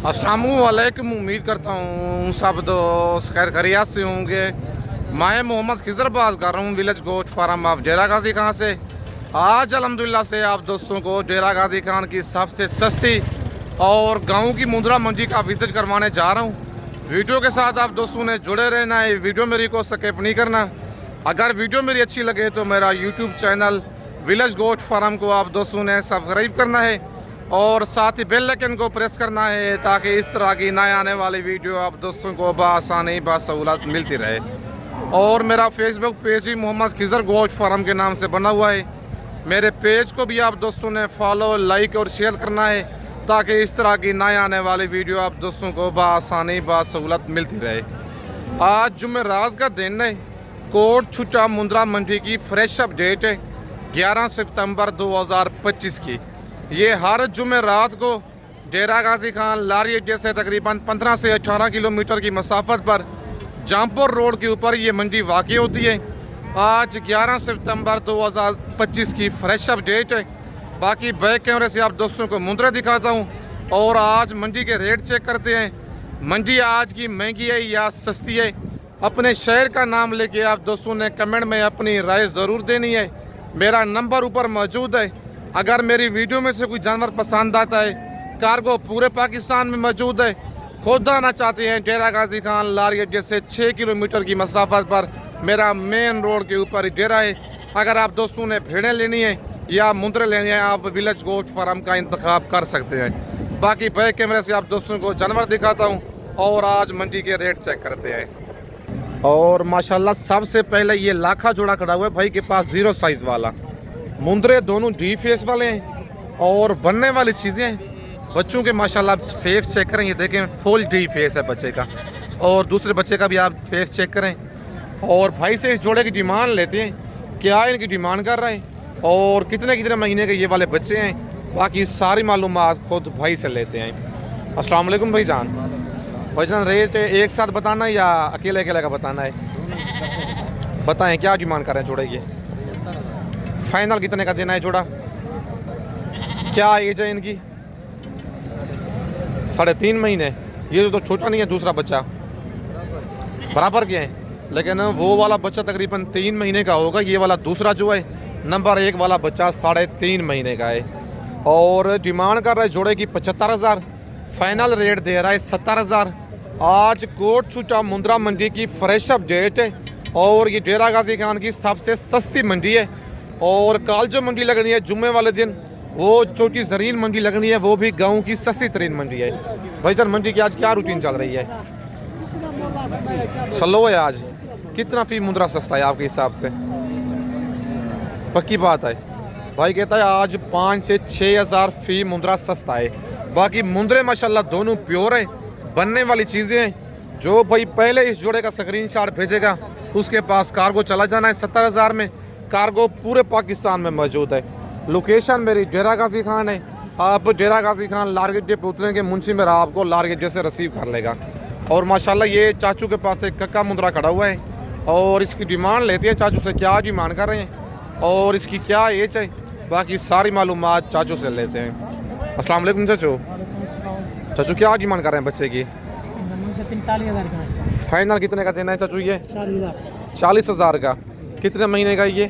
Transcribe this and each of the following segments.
अस्सलामुअलैकुम। उम्मीद करता हूँ सब दोस्त खैर खैरियत से होंगे। मैं मोहम्मद खिजर बात कर रहा हूँ विलेज गोट फार्म ऑफ डेरा गाजी खान से। आज अल्हम्दुलिल्लाह से आप दोस्तों को डेरा गाजी खान की सबसे सस्ती और गाँव की मुंद्रा मंडी का विजिट करवाने जा रहा हूँ। वीडियो के साथ आप दोस्तों ने जुड़े रहना है, वीडियो मेरी को स्किप नहीं करना। अगर वीडियो मेरी अच्छी लगे तो मेरा YouTube channel village goat farm को आप दोस्तों ने सब्सक्राइब करना है और साथ ही बेल आइकन को प्रेस करना है ताकि इस तरह की नए आने वाली वीडियो आप दोस्तों को बआसानी बासहूलत मिलती रहे। और मेरा फेसबुक पेज ही मोहम्मद खिजर गोट फार्म के नाम से बना हुआ है। मेरे पेज को भी आप दोस्तों ने फॉलो, लाइक और शेयर करना है ताकि इस तरह की नए आने वाली वीडियो आप दोस्तों को बआसानी बासहूलत मिलती रहे। आज जुमेरात का दिन है। कोट छुट्टा मुंद्रा मंडी की फ्रेश अपडेट है 11 सितंबर 2025 की। ये हर जुमेरात को डेरा गाजी खान लारी अड्डे से तकरीबन 15 से 18 किलोमीटर की मसाफत पर जामपुर रोड के ऊपर ये मंडी वाक़ई होती है। आज 11 सितंबर 2025 की फ्रेश अपडेट है। बाकी बैक कैमरे से आप दोस्तों को मुंद्रा दिखाता हूँ और आज मंडी के रेट चेक करते हैं। मंडी आज की महंगी है या सस्ती है। अपने शहर का नाम लेके आप दोस्तों ने कमेंट में अपनी राय ज़रूर देनी है। मेरा नंबर ऊपर मौजूद है। अगर मेरी वीडियो में से कोई जानवर पसंद आता है, कार्गो पूरे पाकिस्तान में मौजूद है, खुद आना चाहते हैं डेरा गाजी खान लारी अड्डे से 6 किलोमीटर की मसाफत पर मेरा मेन रोड के ऊपर ही डेरा है। अगर आप दोस्तों ने भेड़ें लेनी है या मुंद्रे लेनी है, आप विलेज गोट फार्म का इंतखाब कर सकते हैं। बाकी बैक कैमरे से आप दोस्तों को जानवर दिखाता हूँ और आज मंडी के रेट चेक करते हैं। और माशाल्लाह सबसे पहले ये लाखा जोड़ा खड़ा हुआ है भाई के पास, 0 साइज़ वाला। मुंद्रे दोनों डी फेस वाले हैं और बनने वाली चीज़ें हैं। बच्चों के माशाल्लाह फेस चेक करें, ये देखें फुल डी फेस है बच्चे का, और दूसरे बच्चे का भी आप फेस चेक करें। और भाई से इस जोड़े की डिमांड लेते हैं, क्या इनकी डिमांड कर रहे हैं और कितने कितने महीने के ये वाले बच्चे हैं। बाकी सारी मालूमात खुद भाई से लेते हैं। अस्सलाम वालेकुम भाईजान। भाईजान रेट एक साथ बताना या अकेले अकेले का बताना है? बताएं क्या डिमांड कर रहे हैं जोड़े की? फाइनल कितने का देना है जोड़ा? क्या एज है इनकी? 3.5 महीने। ये तो छोटा नहीं है, दूसरा बच्चा बराबर के हैं, लेकिन वो वाला बच्चा तकरीबन 3 महीने का होगा। ये वाला दूसरा जो है नंबर 1 वाला बच्चा 3.5 महीने का है। और डिमांड कर रहा है जोड़े की 75,000। फाइनल रेट दे रहा है 70,000। आज कोट छुट्टा मुंद्रा मंडी की फ्रेश अपडेट है और ये डेरा गाजी खान की सबसे सस्ती मंडी है। और कल जो मंडी लगनी है जुम्मे वाले दिन, वो छोटी जरीन मंडी लगनी है, वो भी गाँव की सस्ती तरीन मंडी है। भाईजान मंडी की आज क्या रूटीन चल रही है? स्लो है आज। कितना फी मुंद्रा सस्ता है आपके हिसाब से? पक्की बात है भाई कहता है आज 5 से 6 हज़ार फी मुंद्रा सस्ता है। बाकी मुंद्रे माशाल्लाह दोनों प्योर है, बनने वाली चीज़ें हैं। जो भाई पहले इस जोड़े का स्क्रीनशॉट भेजेगा उसके पास कार्गो चला जाना है 70,000 में। कार्गो पूरे पाकिस्तान में मौजूद है। लोकेशन मेरी डेरा गाजी खान है। आप डेरा गाजी खान लारी अड्डे पे उतरेंगे, मुंशी मेरा आपको लारी अड्डे से रिसीव कर लेगा। और माशाल्लाह ये चाचू के पास एक कक्का मुंद्रा खड़ा हुआ है और इसकी डिमांड लेते हैं चाचू से, क्या डिमांड कर रहे हैं और इसकी क्या एज है। बाकी सारी मालूमात चाचू से लेते हैं। अस्सलाम वालेकुम चाचू। चाचू क्या डिमांड कर रहे हैं बच्चे की? 45,000। फाइनल कितने का देना है चाचू? ये 40,000 का। कितने महीने का ये?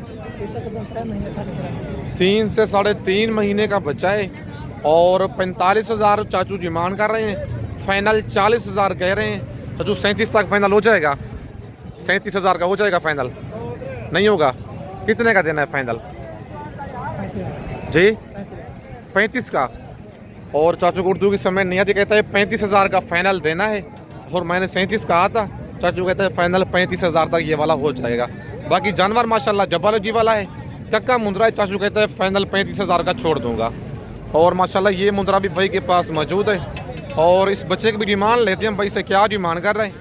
3 से 3.5 महीने का बच्चा है और 45,000 चाचू डिमांड कर रहे हैं। फाइनल 40,000 कह रहे हैं। चाचू 37 तक फाइनल हो जाएगा? 37,000 का हो जाएगा फाइनल? नहीं होगा? कितने का देना है फाइनल जी? 35 का। और चाचू को उर्दू की समझ नहीं आती, कहता है 35,000 का फाइनल देना है। और मैंने 37 कहा था, चाचू कहता है फाइनल 35,000 तक ये वाला हो जाएगा। बाकी जानवर माशाल्लाह जब्बार जी वाला है, चक्का मुंद्रा है। चाचू कहता है फाइनल 35,000 का छोड़ दूंगा। और माशाल्लाह ये मुंद्रा भी भाई के पास मौजूद है। और इस बच्चे की भी डिमांड लेते हैं भाई से, क्या डिमांड कर रहे हैं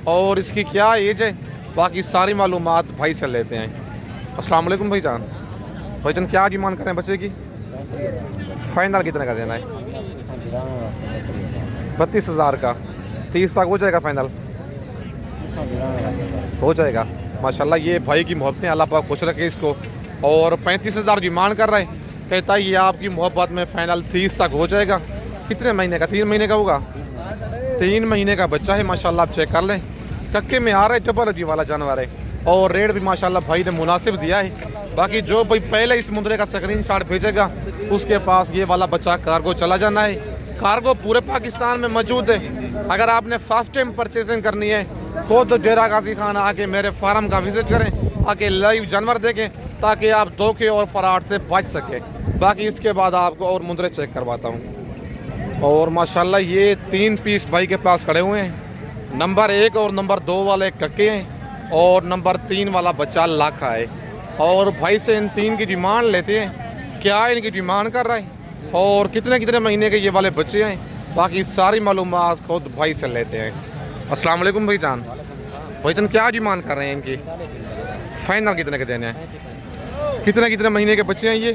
और इसकी क्या एज है। बाकी सारी मालूमात भाई से लेते हैं। अस्सलाम वालेकुम भाईजान। भाईजान क्या डिमांड कर रहे हैं बच्चे की? फाइनल कितने का देना है? 32,000 का। 30 तक हो जाएगा फाइनल? हो जाएगा। माशाल्लाह ये भाई की मोहब्बतें, अल्लाह पाक खुश रखे इसको। और 35,000 डिमांड कर रहे हैं, कहता है ये आपकी मोहब्बत में फ़ाइनल 30 तक हो जाएगा। कितने महीने का? 3 महीने का होगा? 3 महीने का बच्चा है माशाल्लाह, आप चेक कर लें। कक्के में आ रहा है, डबल हड्डी वाला जानवर है और रेट भी माशाल्लाह भाई ने मुनासिब दिया है। बाकी जो भाई पहले इस मुंद्रे का स्क्रीनशॉट भेजेगा उसके पास ये वाला बच्चा कार्गो चला जाना है। कार्गो पूरे पाकिस्तान में मौजूद है। अगर आपने फर्स्ट टाइम परचेजिंग करनी है खुद डेरा गाजी खान आके मेरे फार्म का विजिट करें, आके लाइव जानवर देखें ताकि आप धोखे और फराड से बच सकें। बाकी इसके बाद आपको और मुंद्रे चेक करवाता हूँ। और माशाल्लाह ये 3 पीस भाई के पास खड़े हुए हैं। नंबर 1 और नंबर 2 वाले कक्के हैं और नंबर 3 वाला बच्चा लाखा है। और भाई से इन 3 की डिमांड लेते हैं, क्या इनकी डिमांड कर रहा है और कितने कितने महीने के ये वाले बच्चे हैं। बाकी सारी मालूमात खुद भाई से लेते हैं। अस्सलाम वालेकुम भाईजान। भाईजान क्या डिमांड कर रहे हैं इनकी? फाइनल कितने के देने हैं? कितने कितने महीने के बच्चे हैं ये?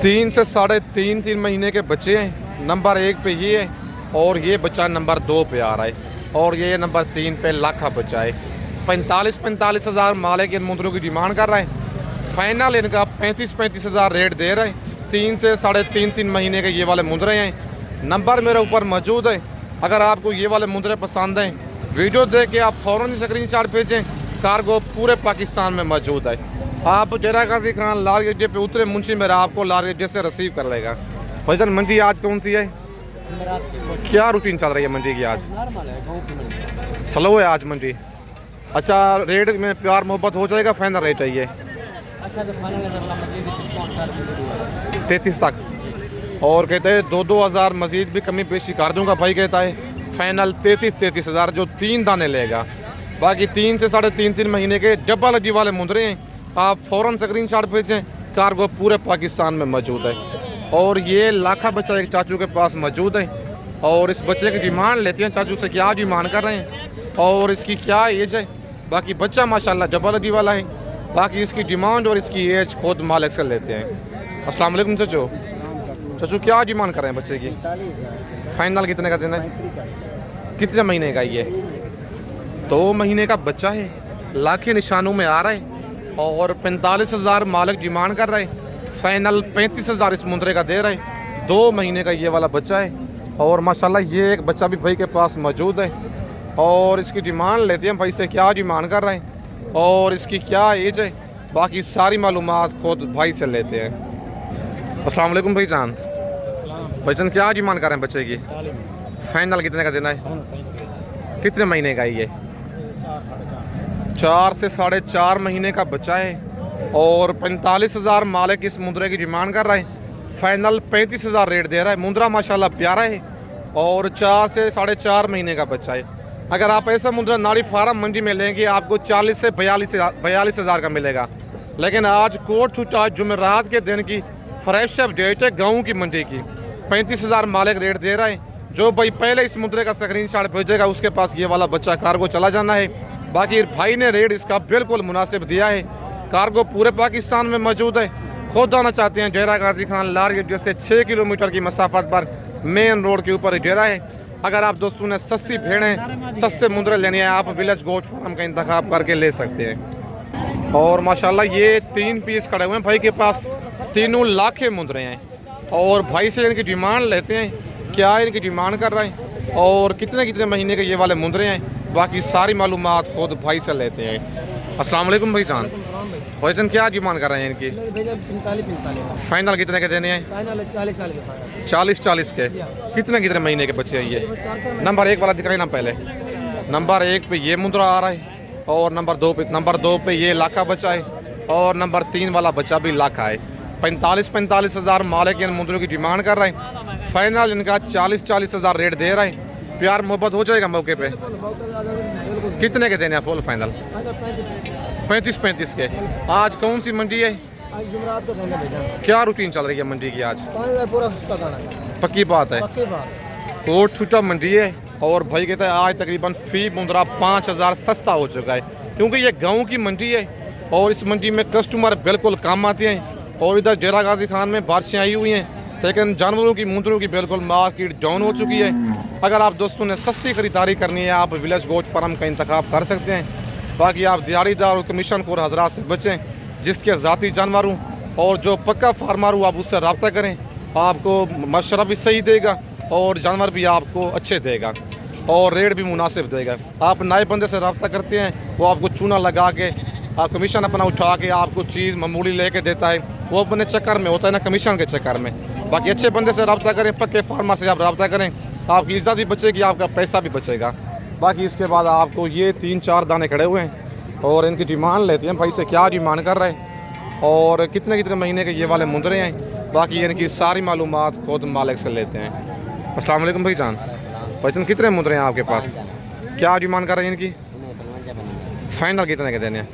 3 से 3.5 महीने के बच्चे हैं। नंबर 1 पे ये है और ये बच्चा नंबर 2 पे आ रहा है और ये नंबर 3 पे लाखा बच्चा है। 45 हज़ार माले के इन मुंद्रों की डिमांड कर रहे हैं। फाइनल इनका 35 हज़ार रेट दे रहे हैं। 3 से 3.5 महीने के ये वाले मुंद्रे हैं। नंबर मेरे ऊपर मौजूद है। अगर आपको ये वाले मुंद्रे पसंद हैं वीडियो देख के आप फ़ौरन स्क्रीनशॉट भेजें। कार्गो पूरे पाकिस्तान में मौजूद है। आप डेरा गाजी खान लाल अड्डे पे उतरे, मुंशी मेरा आपको लाल अड्डे से रिसीव कर लेगा। भाईजान मंडी आज कौन सी है? क्या रूटीन चल रही है मंडी की आज? स्लो है आज मंडी। अच्छा, रेट में प्यार मोहब्बत हो जाएगा? फाइनल रेट है ये 33 तक और कहते हैं 2-2 हज़ार मजीद भी कमी पेशी कर दूंगा। भाई कहता है फाइनल 33 हज़ार जो 3 दाने लेगा। बाकी 3 से 3.5 महीने के डबल हड्डी वाले मुंद्रे हैं। आप फ़ौरन स्क्रीनशॉट भेजें। कार्गो पूरे पाकिस्तान में मौजूद है। और ये लाखा बच्चा एक चाचू के पास मौजूद है और इस बच्चे की डिमांड लेते हैं। चाचू से क्या डिमांड कर रहे हैं और इसकी क्या एज है। बाकी बच्चा माशाल्लाह डबल हड्डी वाला है। बाकी इसकी डिमांड और इसकी एज खुद मालिक से लेते हैं। अस्सलाम वालेकुम चाचू। चाचू क्या डिमांड कर रहे हैं बच्चे की? फाइनल कितने का देना है? कितने महीने का ये? 2 महीने का बच्चा है। लाखे निशानों में आ रहा है और 45 हज़ार मालिक डिमांड कर रहा है। फाइनल 35 हज़ार इस मुंद्रे का दे रहा है। 2 महीने का ये वाला बच्चा है और माशाल्लाह ये एक बच्चा भी भाई के पास मौजूद है और इसकी डिमांड लेते हैं। भाई से क्या डिमांड कर रहे हैं और इसकी क्या एज है। बाकी सारी मालूमात खुद भाई से लेते हैं। अस्सलाम वालेकुम भाईजान। भाईजान क्या डिमांड कर रहे हैं बच्चे की? फाइनल कितने का देना है? कितने महीने का है ये? 4 से 4.5 महीने का बच्चा है और 45 हज़ार मालिक इस मुंद्रे की डिमांड कर रहा है। फाइनल 35 हज़ार रेट दे रहा है। मुंद्रा माशाल्लाह प्यारा है और 4 से 4.5 महीने का बच्चा है। अगर आप ऐसा मुंद्रा नाड़ी फार्म मंडी में लेंगे आपको 40 से 42 हज़ार का मिलेगा। लेकिन आज कोर्ट छुट्टा जुमेरात के दिन की फ्रेश अपडेट है गाँव की मंडी की। 35 हज़ार मालिक रेट दे रहा है। जो भाई पहले इस मुद्रे का स्क्रीनशॉट भेजेगा उसके पास ये वाला बच्चा कार्गो चला जाना है। बाकी भाई ने रेट इसका बिल्कुल मुनासिब दिया है। कार्गो पूरे पाकिस्तान में मौजूद है। खुद आना चाहते हैं डेरा गाजी खान लाल अड्डे से 6 किलोमीटर की मसाफत पर मेन रोड के ऊपर डेरा है। अगर आप दोस्तों ने सस्ती भेड़ें सस्ते मुंद्रे लेने हैं आप विलेज गोट फार्म का इंतखाब करके ले सकते हैं। और माशाल्लाह ये 3 पीस खड़े हुए हैं भाई के पास। तीनों लाखे मुंद्रे हैं और भाई से इनकी डिमांड लेते हैं। क्या इनकी डिमांड कर रहे हैं और कितने कितने महीने के ये वाले मुंद्रे हैं। बाकी सारी मालूमात खुद भाई से लेते हैं। अस्सलाम वालेकुम भाईजान। भाईजान क्या डिमांड कर रहे हैं इनकी? 45 कितने के देने हैं? 40 के। कितने कितने महीने के बच्चे हैं ये? नंबर 1 वाला दिखाई ना पहले। नंबर 1 पे ये मुंद्रा आ रहा है और नंबर 2 पे ये लाखा बच्चा है और नंबर 3 वाला बच्चा भी लाखा है। 45 हज़ार मालिक इन मुंद्रों की डिमांड कर रहे हैं। फाइनल इनका 40 हज़ार रेट दे रहा है। प्यार मोहब्बत हो जाएगा मौके पे? कितने के देने हैं फुल फाइनल? 35 के। आज कौन सी मंडी है? क्या रूटीन चल रही है मंडी की आज? पक्की बात है। कोट छुट्टा मंडी है और भाई कहता है आज तकरीबन फी मुंद्रा 5 हज़ार सस्ता हो चुका है क्योंकि ये गाँव की मंडी है और इस मंडी में कस्टमर बिल्कुल कम आते हैं। और इधर डेरा गाजी खान में बारिशें आई हुई हैं लेकिन जानवरों की मुंद्रों की बिल्कुल मार्केट डाउन हो चुकी है। अगर आप दोस्तों ने सस्ती खरीदारी करनी है आप विलेज गोट फार्म का इंतखाब कर सकते हैं। बाकी आप दिहाड़ीदार और कमीशन खोर हजरात से बचें जिसके ज़ाती जानवर हों और जो पक्का फार्मर हो आप उससे रब्ता करें। आपको मशवरा भी सही देगा और जानवर भी आपको अच्छे देगा और रेट भी मुनासिब देगा। आप नए बंदे से रब्ता करते हैं, वो आपको चूना लगा के आप कमीशन अपना उठा के आपको चीज़ मामूली लेके देता है, वो अपने चक्कर में होता है ना, कमीशन के चक्कर में। बाकी अच्छे बंदे से रब्ता करें, पक्के फार्मा से आप रब्ता करें, आपकी इज्जत भी बचेगी, आपका पैसा भी बचेगा। बाकी इसके बाद आपको ये 3-4 दाने खड़े हुए हैं और इनकी डिमांड लेते हैं भाई से, क्या डिमांड कर रहे हैं और कितने कितने महीने के ये वाले मुंदरे हैं। बाकी इनकी सारी मालूमात खुद मालिक से लेते हैं। अस्सलाम वालेकुम भाई जान, भाईजान कितने मुंदरे हैं आपके पास, क्या डिमांड कर रहे हैं इनकी, फाइनल कितने के देने हैं,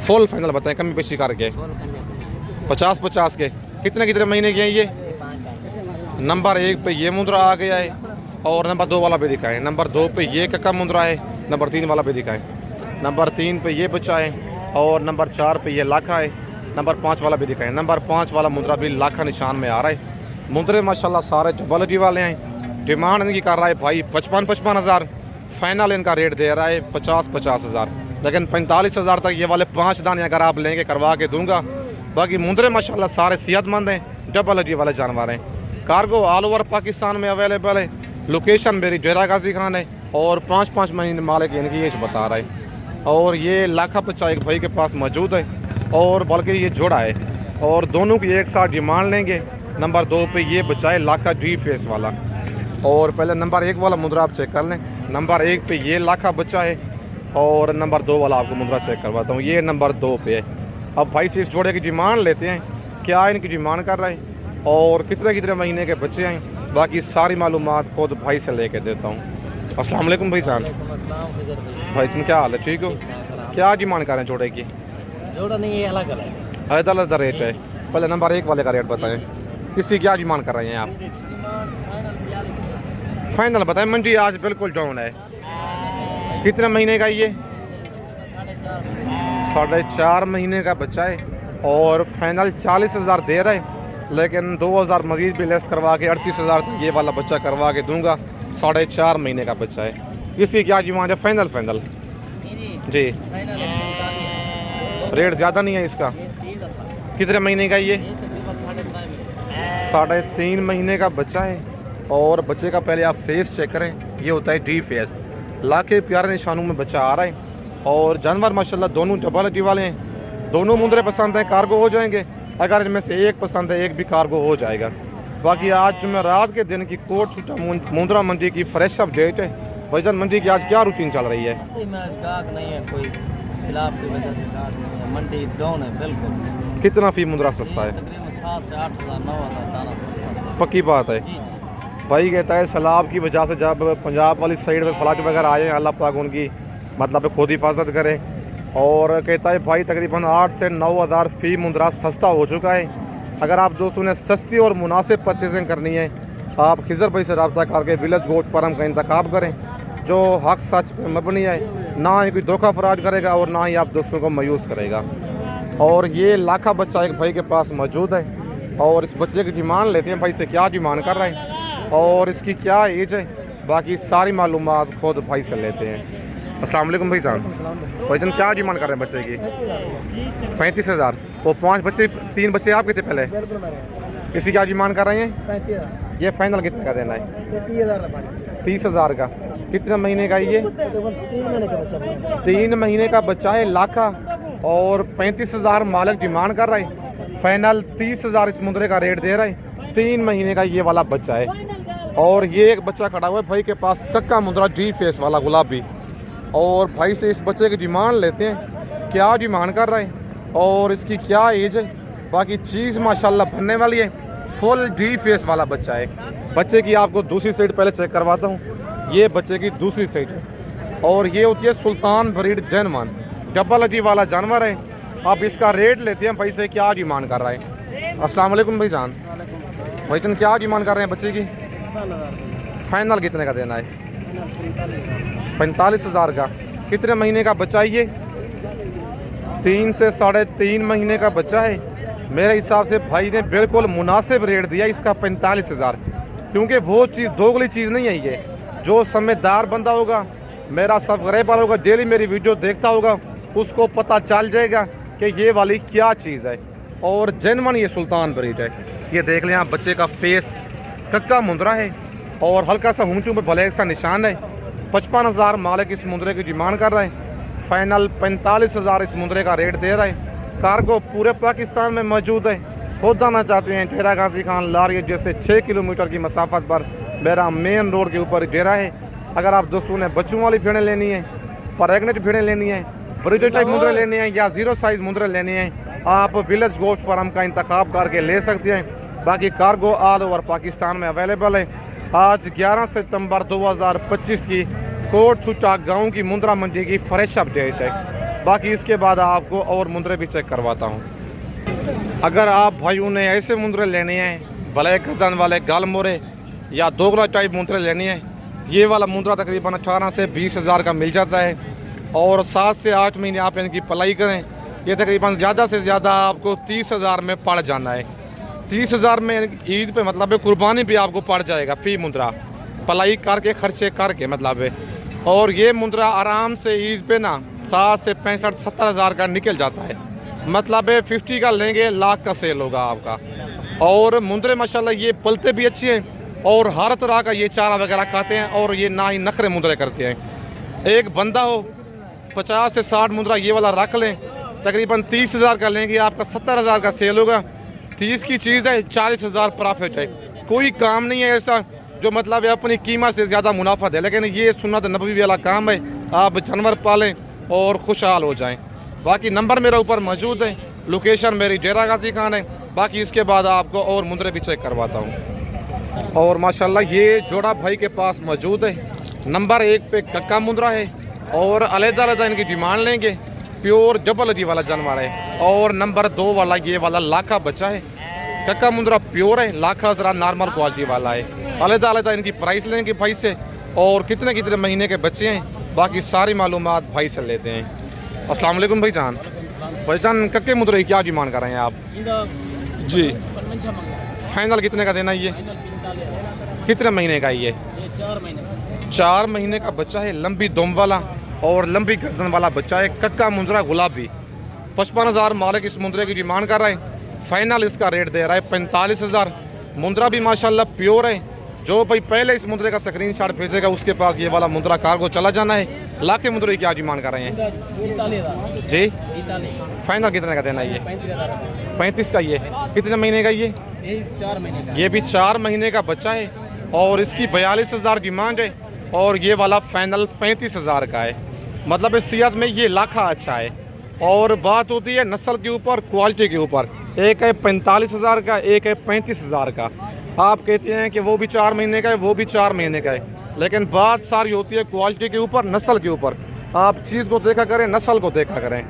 फुल फाइनल बताएं कमी पेशी करके, 50-50 के, कितने कितने महीने के हैं ये। नंबर 1 पे ये मुंदरा आ गया है और नंबर 2 वाला भी दिखाएं, नंबर 2 पे ये कक्का मुंदरा है, नंबर 3 वाला भी दिखाएं, नंबर 3 पे ये बच्चा है और नंबर 4 पे ये लाखा है, नंबर 5 वाला भी दिखाएं। नंबर 5 वाला मुंदरा भी लाखा निशान में आ रहा है। मुंदरे माशाल्लाह सारे जबलजी वाले हैं। डिमांड इनकी कर रहा है भाई 55-55 हज़ार, फाइनल इनका रेट दे रहा है 50-50 हज़ार, लेकिन 45 हज़ार तक ये वाले 5 दाने अगर आप लेंगे करवा के दूंगा। बाकी मुंदरे माशाल्लाह सारे सेहतमंद हैं, जबलजी वाले जानवर हैं। कार्गो ऑल ओवर पाकिस्तान में अवेलेबल है। लोकेशन मेरी डेरा गाजी खान है और 5-5 महीने मालिक इनकी एज बता रहा है। और ये लाखा बच्चा एक भाई के पास मौजूद है और बल्कि ये जोड़ा है और दोनों की एक साथ डिमांड लेंगे। नंबर 2 पे ये बच्चा है लाखा डी फेस वाला और पहले नंबर 1 वाला मुद्रा आप चेक कर लें। नंबर 1 पे ये लाखा बच्चा है और नंबर 2 वाला आपको मुद्रा चेक करवाता हूँ, ये नंबर 2 पे है। अब भाई से इस जोड़े की डिमांड लेते हैं, क्या इनकी डिमांड कर रहे हैं और कितने कितने महीने के बच्चे हैं। बाकी सारी मालूमात खुद भाई से लेके देता हूँ। अस्सलाम वालेकुम भाई जान, भाई तुम क्या हाल है, ठीक हो, क्या डिमांड कर रहे हैं जोड़े की। जोड़ा नहीं है, अलग अलग रेट है। पहले नंबर 1 वाले का रेट बताएं, किसकी क्या डिमांड कर रहे हैं आप, फाइनल बताएं। मंडी आज बिल्कुल डाउन है। कितने महीने का ये, 4.5 महीने का बच्चा है और फाइनल 40 हज़ार दे रहे हैं, लेकिन 2000 मजीद भी लेस करवा के 38 हज़ार तक ये वाला बच्चा करवा के दूंगा। 4.5 महीने का बच्चा है। इसकी क्या डिमांड है, फाइनल जी, रेट ज़्यादा नहीं है इसका। कितने महीने का ये, 3.5 महीने का बच्चा है और बच्चे का पहले आप फेस चेक करें, ये होता है डी फेस। लाखे प्यारे निशानों में बच्चा आ रहा है और जानवर माशाल्लाह दोनों जबलजी वाले हैं। दोनों मुंदरे पसंद हैं, कार्गो हो जाएंगे। अगर इनमें से एक पसंद है, एक भी कार्गो हो जाएगा। बाकी आज जुमेरात के दिन की कोट छुट्टा मुंद्रा मंडी की फ्रेश अपडेट है। भाईजान मंडी की आज क्या रूटीन चल रही है, नहीं है कोई सिलाब की वजह से नहीं है, मंडी डाउन है बिल्कुल। कितना फी मुंद्रा सस्ता है, तकरीबन 7 से 8 हज़ार 9 हज़ार दाना सस्ता। पक्की बात है। जी भाई कहता है सैलाब की वजह से जब पंजाब वाली साइड में फ्लड वगैरह आए हैं, अल्लाह पाक उनकी मतलब खुद हिफाजत करे। और कहता है भाई तकरीबन 8 से 9 हज़ार फ़ी मुंद्रा सस्ता हो चुका है। अगर आप दोस्तों ने सस्ती और मुनासिब परचेजिंग करनी है, आप खिजर भाई से रब्ता करके विलेज गोट फार्म का इंतखाब करें, जो हक सच पे मबनी है, ना ही कोई धोखा फराज करेगा और ना ही आप दोस्तों को मायूस करेगा। और ये लाखा बच्चा एक भाई के पास मौजूद है और इस बच्चे की डिमांड लेते हैं भाई से, क्या डिमांड कर रहे हैं और इसकी क्या एज है। बाकी सारी मालूमात खुद भाई से लेते हैं। अस्सलाम वालेकुम भाई जान, भाईजान क्या डिमांड कर रहे हैं बच्चे की, 35 हज़ार। वो 5 बच्चे 3 बच्चे आपके थे पहले, इसी क्या डिमांड कर रहे हैं। ये फाइनल कितने का देना है, 30 हज़ार का। कितने महीने का ये, 3 महीने का बच्चा है लाखा और 35 हज़ार मालिक डिमांड कर रहा है। फाइनल 30 हज़ार इस मुंदरे का रेट दे रहा है। 3 महीने का ये वाला बच्चा है और ये एक बच्चा खड़ा हुआ है भाई के पास, कक्का मुंदरा डी फेस वाला गुलाबी। और भाई से इस बच्चे की डिमांड लेते हैं, क्या डिमांड कर रहे हैं और इसकी क्या एज है। बाकी चीज़ माशाल्लाह बनने वाली है, फुल डी फेस वाला बच्चा है। बच्चे की आपको दूसरी साइड पहले चेक करवाता हूँ, ये बच्चे की दूसरी साइड है और ये होती है सुल्तान ब्रीड जैनवान, डबल अजी वाला जानवर है। आप इसका रेट लेते हैं भाई से, क्या डिमांड कर रहा है। अस्सलाम वालेकुम भाई जान, भाईजान क्या डिमांड कर रहे हैं बच्चे की, फाइनल कितने का देना है, 45 हज़ार का। कितने महीने का बच्चा है ये, 3 से 3.5 महीने का बच्चा है। मेरे हिसाब से भाई ने बिल्कुल मुनासिब रेट दिया इसका 45 हज़ार, क्योंकि वो चीज़ दोगली चीज़ नहीं है। ये जो समझदार बंदा होगा, मेरा सब्सक्राइबर होगा, डेली मेरी वीडियो देखता होगा, उसको पता चल जाएगा कि ये वाली क्या चीज़ है। और जेन्युइन ये सुल्तान ब्रीड है। ये देख लें आप बच्चे का फेस, कक्का मुंद्रा है और हल्का सा हुंचू पे ब्लैक सा निशान है। 55,000 मालिक इस मुंद्रे की डिमांड कर रहे हैं। फाइनल 45,000 इस मुंद्रे का रेट दे रहे हैं। कार्गो पूरे पाकिस्तान में मौजूद है। खुद आना चाहते हैं डेरा गाजी खान लारियत जैसे 6 किलोमीटर की मसाफत पर मेरा मेन रोड के ऊपर डेरा है। अगर आप दोस्तों ने बच्चों वाली भेड़ें लेनी है, प्रेगनेंट भेड़ें लेनी है, ब्रीडर टाइप मुंद्रे लेने हैं या 0 साइज मुंद्रे लेने हैं, आप विलेज गोश्त फार्म का इंतखाब करके ले सकते हैं। बाकी कार्गो ऑल ओवर पाकिस्तान में अवेलेबल है। आज 11 सितंबर 2025 की कोट छुट्टा गाँव की मुंद्रा मंडी की फ्रेश अपडेट है। बाकी इसके बाद आपको और मुंद्रे भी चेक करवाता हूँ। अगर आप भाइयों ने ऐसे मुंद्रे लेने हैं, ब्लैक गर्दन वाले गाल मोरे या दोगला टाइप मुंद्रे लेने हैं, ये वाला मुंद्रा तकरीबन 18 से 20,000 का मिल जाता है और 7 से 8 महीने आप इनकी पलाई करें, ये तकरीबन ज़्यादा से ज़्यादा आपको 30,000 में पड़ जाना है। 30,000 में ईद पे मतलब कुर्बानी भी आपको पड़ जाएगा फी मुंद्रा, पलाई करके खर्चे करके मतलब है। और ये मुंद्रा आराम से ईद पे ना 60 से 65-70,000 का निकल जाता है। मतलब 50 का लेंगे लाख का सेल होगा आपका। और मुंद्रे माशाल्लाह ये पलते भी अच्छे हैं और हर तरह का ये चारा वगैरह खाते हैं और ये ना ही नखरे मुंद्रे करते हैं। एक बंदा हो 50 से 60 मुंद्रा ये वाला रख लें, तकरीबन 30,000 का लेंगे आपका 70,000 का सेल होगा। 30 की चीज़ है, 40,000 प्रॉफिट है। कोई काम नहीं है ऐसा जो मतलब अपनी कीमत से ज़्यादा मुनाफा दे, लेकिन ये सुन्नत नबवी वाला काम है। आप जानवर पालें और खुशहाल हो जाएं। बाकी नंबर मेरा ऊपर मौजूद है, लोकेशन मेरी डेरा गाजी खान है। बाकी इसके बाद आपको और मुंद्रे भी चेक करवाता हूँ। और माशाल्लाह ये जोड़ा भाई के पास मौजूद है। नंबर 1 पे कक्का मुंद्रा है और अलग-अलग इनकी डिमांड लेंगे। प्योर जबलजी वाला जानवर है। और नंबर 2 वाला ये वाला लाखा बच्चा है। कक्का मुंद्रा प्योर है, लाखा ज़रा नॉर्मल क्वालिटी वाला है। अलग-अलग इनकी प्राइस लेंगे भाई से और कितने कितने महीने के बच्चे हैं, बाकी सारी मालूमात भाई से लेते हैं। अस्सलाम वालेकुम भाईजान। भाईजान कक्के मुंद्रे की क्या डिमांड कर रहे हैं आप? जी फाइनल कितने का देना ये? कितने महीने का ये? 4 महीने का बच्चा है। लंबी दुम वाला और लंबी गर्दन वाला बच्चा है। कक्का मुंद्रा गुलाबी। 55,000 मालिक इस मुंद्रे की डिमांड कर रहे हैं। फाइनल इसका रेट दे रहा है 45,000। मुंद्रा भी माशाल्लाह प्योर है। जो भाई पहले इस मुंद्रे का स्क्रीनशॉट भेजेगा उसके पास ये वाला मुंद्रा कार्गो चला जाना है। लाखे मुंद्रे की क्या डिमांड कर रहे हैं जी? फाइनल कितने का देना है ये? 35 का। ये कितने महीने का ये? 4 महीने का। ये भी 4 महीने का बच्चा है और इसकी 42,000 डिमांड है और ये वाला फाइनल 35,000 का है। मतलब इस सियात में ये लाखा अच्छा है। और बात होती है नस्ल के ऊपर, क्वालिटी के ऊपर। एक है 45,000 का, एक है 35,000 का। आप कहते हैं कि वो भी 4 महीने का है, वो भी 4 महीने का है, लेकिन बात सारी होती है क्वालिटी के ऊपर, नस्ल के ऊपर। आप चीज़ को देखा करें, नस्ल को देखा करें।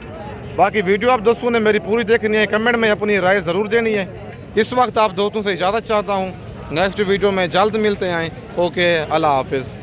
बाकी वीडियो आप दोस्तों ने मेरी पूरी देखनी है, कमेंट में अपनी राय ज़रूर देनी है। इस वक्त आप दोस्तों से इजाज़त चाहता हूँ। नेक्स्ट वीडियो में जल्द मिलते हैं। ओके, अल्लाह हाफिज़।